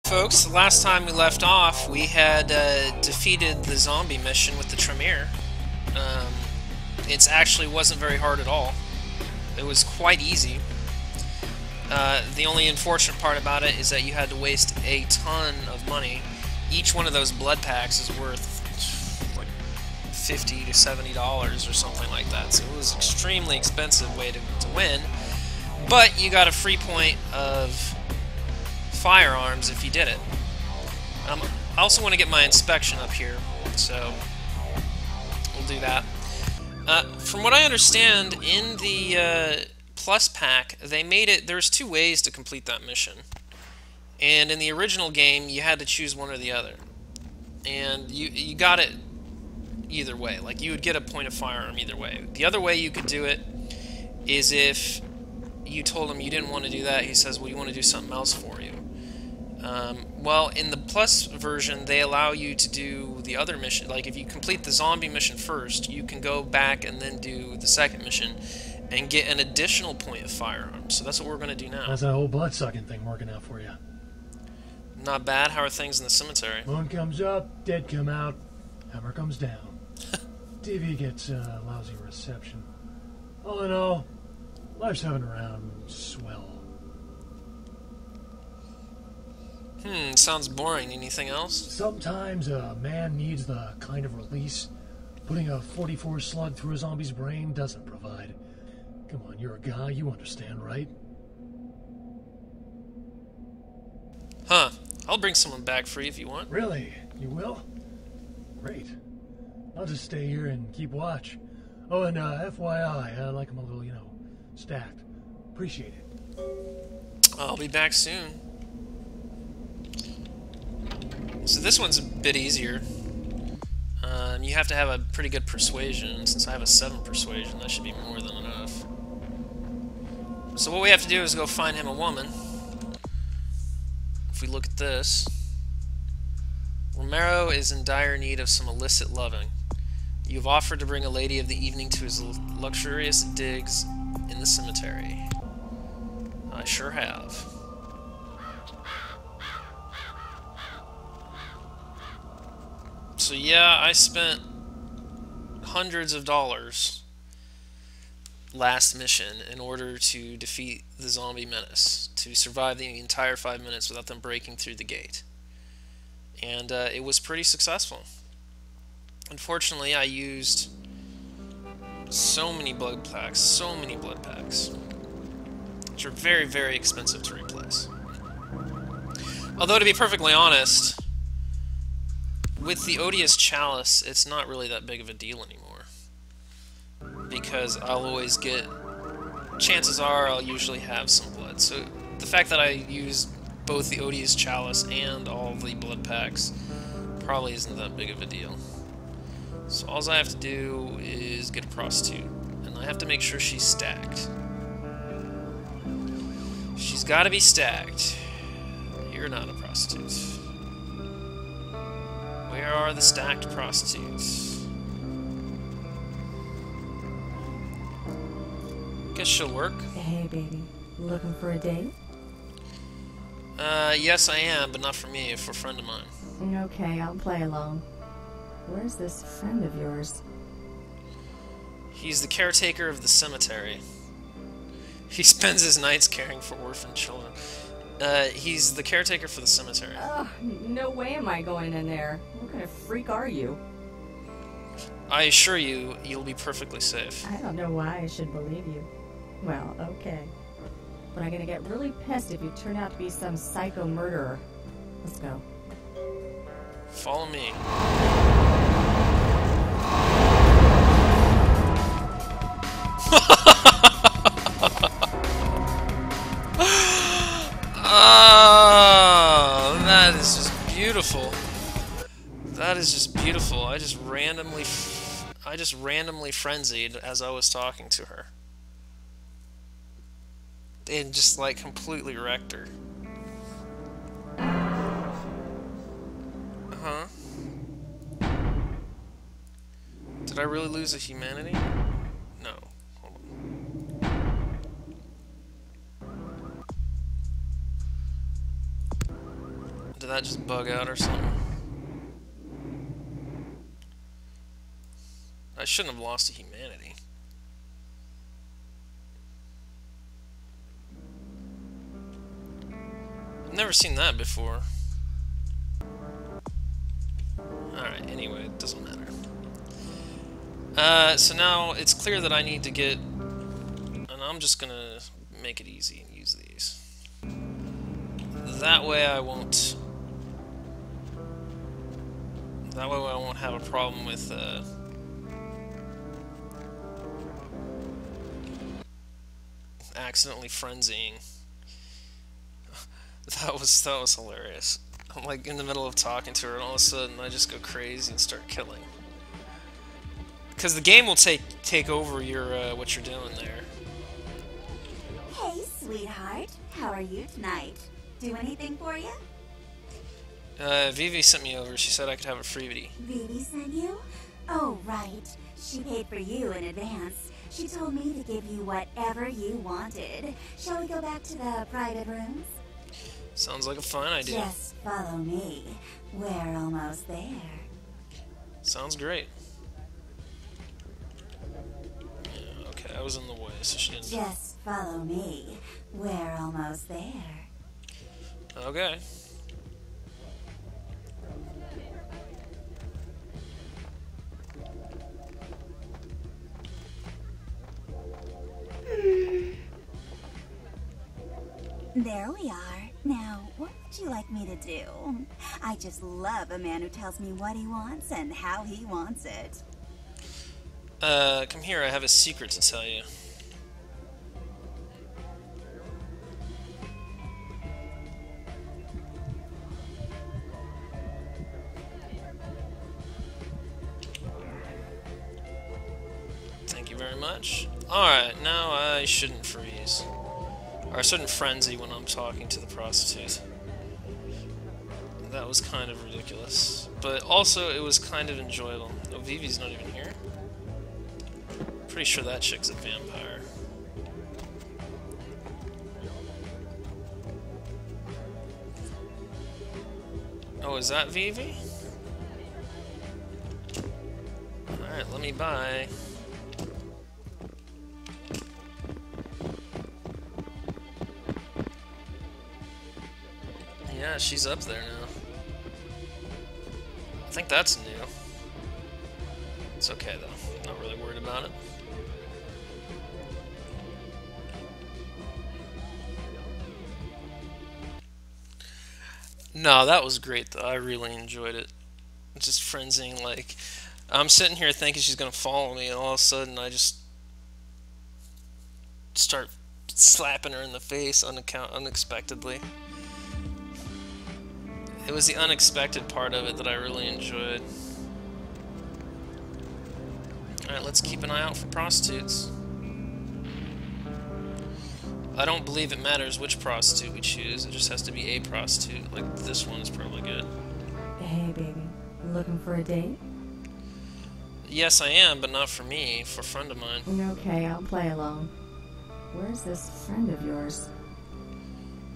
Folks, the last time we left off, we had defeated the zombie mission with the Tremere. Um, it actually wasn't very hard at all. It was quite easy. The only unfortunate part about it is that you had to waste a ton of money. Each one of those blood packs is worth like $50 to $70 or something like that. So it was an extremely expensive way to win. But you got a free point of firearms if you did it. I also want to get my inspection up here, so we'll do that. From what I understand, in the Plus pack, they made it, there's two ways to complete that mission. And in the original game, you had to choose one or the other. And you got it either way. Like, you would get a point of firearm either way. The other way you could do it is if you told him you didn't want to do that, he says, well, you want to do something else for you. Well, in the Plus version, they allow you to do the other mission. Like, if you complete the zombie mission first, you can go back and then do the second mission and get an additional point of firearms. So that's what we're going to do now. How's that whole blood-sucking thing working out for you? Not bad. How are things in the cemetery? Moon comes up, dead come out, hammer comes down. TV gets lousy reception. All in all, life's having around swell. Sounds boring. Anything else? Sometimes a man needs the kind of release putting a 44 slug through a zombie's brain doesn't provide. Come on, you're a guy, you understand, right? Huh. I'll bring someone back for you if you want. Really? You will? Great. I'll just stay here and keep watch. Oh, and FYI, I like them a little, stacked. Appreciate it. I'll be back soon. So this one's a bit easier. You have to have a pretty good persuasion. Since I have a 7 persuasion, that should be more than enough. So what we have to do is go find him a woman. If we look at this, Romero is in dire need of some illicit loving. You've offered to bring a lady of the evening to his luxurious digs in the cemetery. I sure have. So yeah, I spent hundreds of dollars last mission in order to defeat the zombie menace, to survive the entire 5 minutes without them breaking through the gate. And it was pretty successful. Unfortunately, I used so many blood packs, which are very, very expensive to replace. Although, to be perfectly honest, with the Odious Chalice, it's not really that big of a deal anymore. Because I'll always get... chances are I'll usually have some blood. So the fact that I used both the Odious Chalice and all the blood packs probably isn't that big of a deal. So all I have to do is get a prostitute. And I have to make sure she's stacked. She's got to be stacked. You're not a prostitute. Where are the stacked prostitutes? Guess she'll work. Hey, baby. Looking for a date? Yes I am, but not for me, for a friend of mine. Okay, I'll play along. Where's this friend of yours? He's the caretaker of the cemetery. He spends his nights caring for orphan children. He's the caretaker for the cemetery. Oh, no way am I going in there. What kind of freak are you? I assure you, you'll be perfectly safe. I don't know why I should believe you. Well, okay. But I'm gonna get really pissed if you turn out to be some psycho murderer. Let's go. Follow me. Oh, that is just beautiful. That is just beautiful. I just randomly frenzied as I was talking to her. And just like completely wrecked her. Huh? Did I really lose a humanity? No. Hold on. Did that just bug out or something? I shouldn't have lost to humanity. I've never seen that before. Alright, anyway, it doesn't matter. So now it's clear that I need to get... And I'm just gonna make it easy and use these. That way I won't... That way I won't have a problem with, accidentally frenzying. That was hilarious. I'm like in the middle of talking to her, and all of a sudden I just go crazy and start killing. Because the game will take over your what you're doing there. Hey, sweetheart. How are you tonight? Do anything for you? Vivi sent me over. She said I could have a freebie. Vivi sent you? Oh, right. She paid for you in advance. She told me to give you whatever you wanted. Shall we go back to the private rooms? Sounds like a fine idea. Just follow me. We're almost there. Sounds great. Yeah, okay, I was in the way, so she didn't... Just follow me. We're almost there. Okay. There we are. Now, what would you like me to do? I just love a man who tells me what he wants and how he wants it. Come here, I have a secret to tell you. Thank you very much. Alright, now I shouldn't freeze. Or I shouldn't frenzy when I'm talking to the prostitute. That was kind of ridiculous. But also, it was kind of enjoyable. Oh, Vivi's not even here. Pretty sure that chick's a vampire. Oh, is that Vivi? Alright, let me buy. Yeah, she's up there now. I think that's new. It's okay though. Not really worried about it. No, that was great though. I really enjoyed it. Just frenzying, like, I'm sitting here thinking she's gonna follow me, and all of a sudden I just start slapping her in the face unexpectedly. It was the unexpected part of it that I really enjoyed. Alright, let's keep an eye out for prostitutes. I don't believe it matters which prostitute we choose, it just has to be a prostitute. Like, this one is probably good. Hey, baby. You looking for a date? Yes, I am, but not for me, for a friend of mine. Okay, I'll play along. Where's this friend of yours?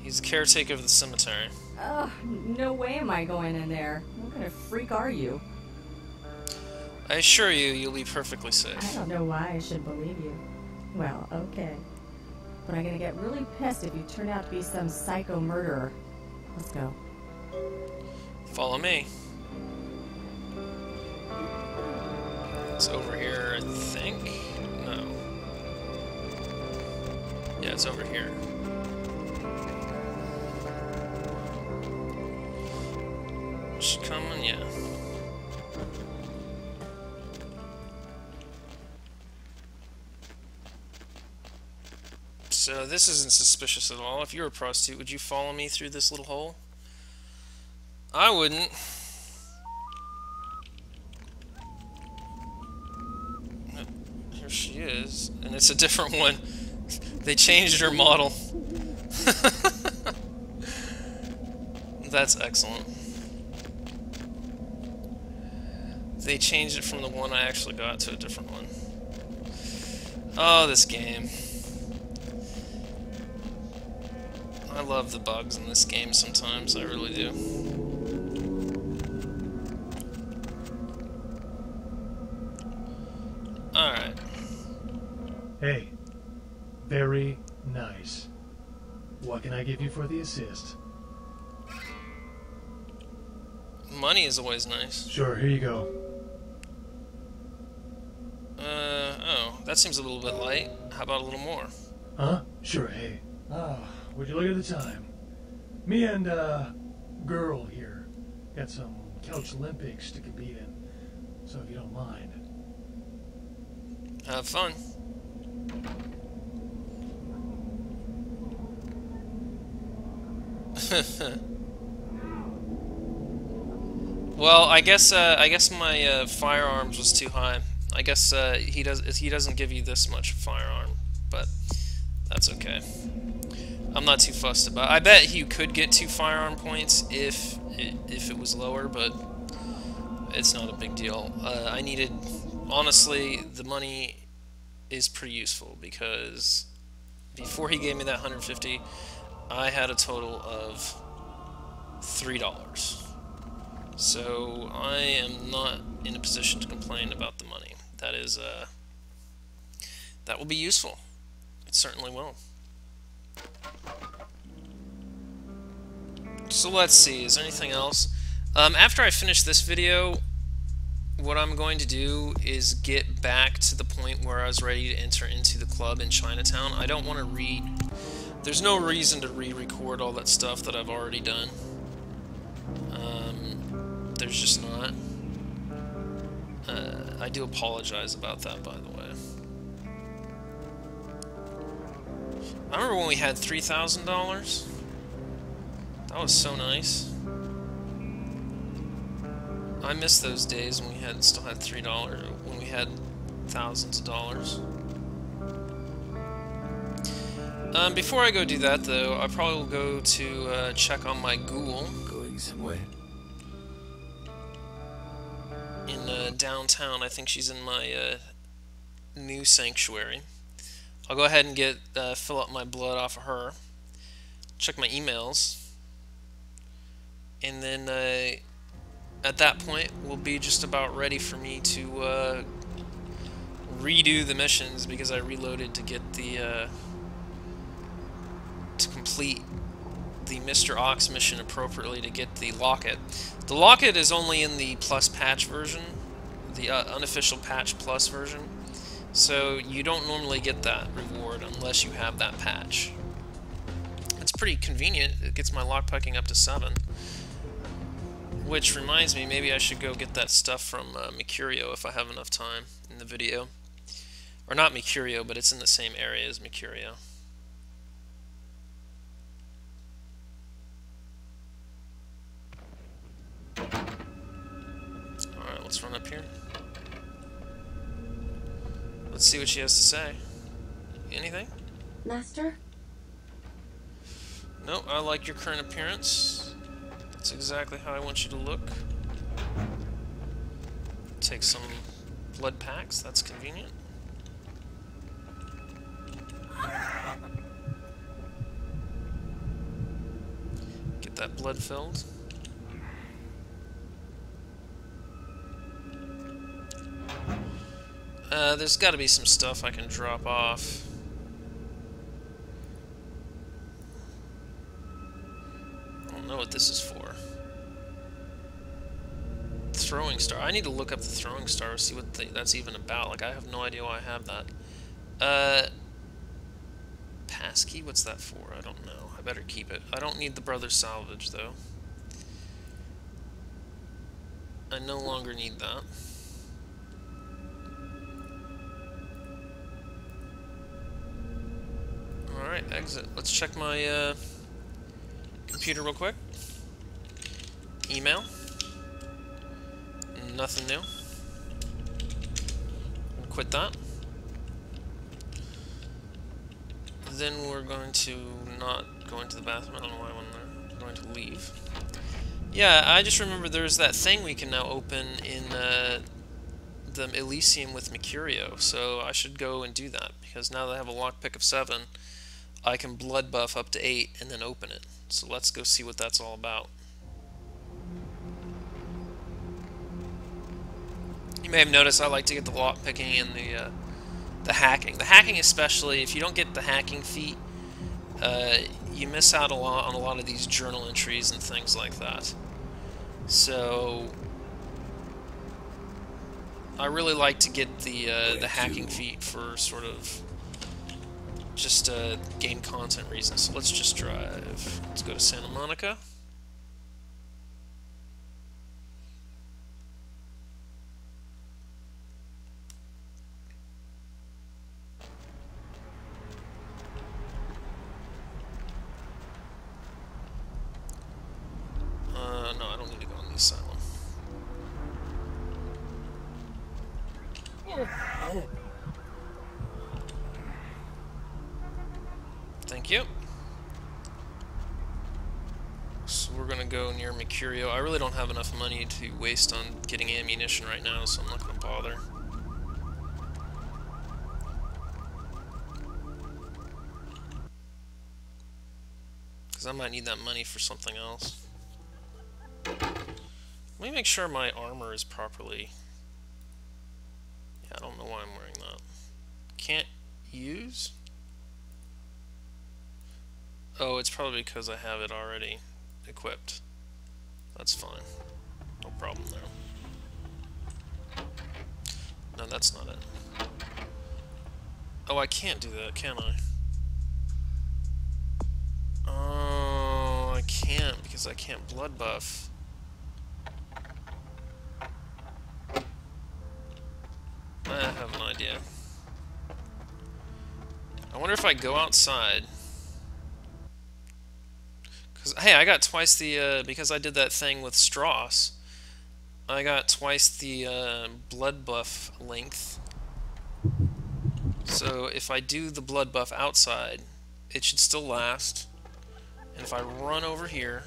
He's the caretaker of the cemetery. Oh, no way am I going in there. What kind of freak are you? I assure you, you'll be perfectly safe. I don't know why I should believe you. Well, okay. But I'm gonna get really pissed if you turn out to be some psycho murderer. Let's go. Follow me. It's over here, I think? No. Yeah, it's over here. Is she coming? Yeah. So this isn't suspicious at all. If you were a prostitute, would you follow me through this little hole? I wouldn't. Here she is, and it's a different one. They changed her model. That's excellent. They changed it from the one I actually got to a different one. Oh, this game. I love the bugs in this game sometimes, I really do. Hey, very nice. What can I give you for the assist? Money is always nice. Sure, here you go. Oh, that seems a little bit light. How about a little more? Huh? Sure, hey. Would you look at the time? Me and, girl here got some couch Olympics to compete in. So if you don't mind. Have fun. Well, I guess my firearms was too high. I guess he doesn't give you this much firearm, but that's okay. I'm not too fussed about it. I bet you could get 2 firearm points if it was lower, but it's not a big deal. I needed, honestly, the money is pretty useful because before he gave me that 150, I had a total of $3. So I am not in a position to complain about the money. That is, that will be useful. It certainly will. So let's see, is there anything else? After I finish this video, what I'm going to do is get back to the point where I was ready to enter into the club in Chinatown. I don't want to there's no reason to re-record all that stuff that I've already done. There's just not. I do apologize about that, by the way. I remember when we had $3,000. That was so nice. I miss those days when we still had $3, when we had thousands of dollars. Before I go do that, though, I probably will go to check on my ghoul. Going somewhere. In downtown. I think she's in my new sanctuary. I'll go ahead and fill up my blood off of her. Check my emails. And then at that point, we'll be just about ready for me to redo the missions because I reloaded to get the to complete the Mr. Ox mission appropriately to get the locket. The locket is only in the plus patch version, the unofficial patch plus version, so you don't normally get that reward unless you have that patch. It's pretty convenient. It gets my lockpicking up to 7. Which reminds me, maybe I should go get that stuff from Mercurio if I have enough time in the video. Or not Mercurio, but it's in the same area as Mercurio. Alright, let's run up here. Let's see what she has to say. Anything? Master? No, I like your current appearance. That's exactly how I want you to look. Take some blood packs, that's convenient. Get that blood filled. There's got to be some stuff I can drop off. I don't know what this is for. Throwing star. I need to look up the throwing star, see what that's even about. Like, I have no idea why I have that. Passkey? What's that for? I don't know. I better keep it. I don't need the brother salvage, though. I no longer need that. Alright, exit. Let's check my computer real quick. Email. Nothing new. Quit that. Then we're going to not go into the bathroom. I don't know why I went there. We're going to leave. Yeah, I just remember there's that thing we can now open in the Elysium with Mercurio, so I should go and do that, because now that I have a lockpick of 7, I can blood buff up to 8 and then open it. So let's go see what that's all about. You may have noticed I like to get the lockpicking and the the hacking. The hacking especially, if you don't get the hacking feat, you miss out on a lot of these journal entries and things like that. So I really like to get the hacking feat for sort of just game content reasons. So let's just drive. Let's go to Santa Monica. No, I don't need to go in the asylum. Thank you. So we're gonna go near Mercurio. I really don't have enough money to waste on getting ammunition right now, so I'm not gonna bother. Because I might need that money for something else. Let me make sure my armor is properly... Yeah, I don't know why I'm wearing that. Can't use? Oh, it's probably because I have it already equipped. That's fine. No problem there. No, that's not it. Oh, I can't do that, can I? Oh, I can't because I can't blood buff. I have an idea. I wonder if I go outside. Cause hey, I got twice the because I did that thing with Strauss. I got twice the blood buff length. So if I do the blood buff outside, it should still last. And if I run over here,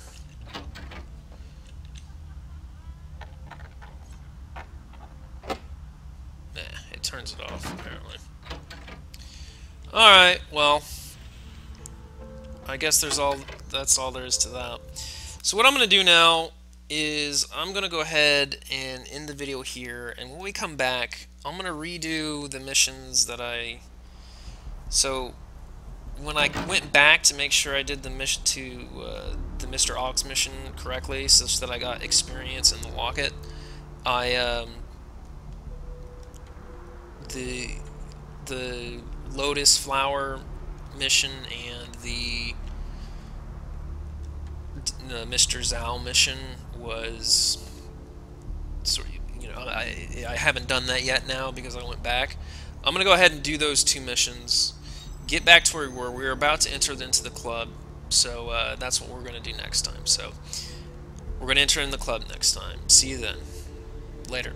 it turns it off apparently. Alright, well, I guess that's all there is to that. So what I'm going to do now is I'm going to go ahead and end the video here, and when we come back, I'm going to redo the missions that so when I went back to make sure I did the mission to the Mr. Ox mission correctly, such that I got experience in the locket, the Lotus Flower mission and the Mr. Zhao mission was sort of, you know, I haven't done that yet now because I went back. I'm gonna go ahead and do those two missions, get back to where we were. We're about to enter into the club, so that's what we're gonna do next time. So we're gonna enter in the club next time. See you then. Later.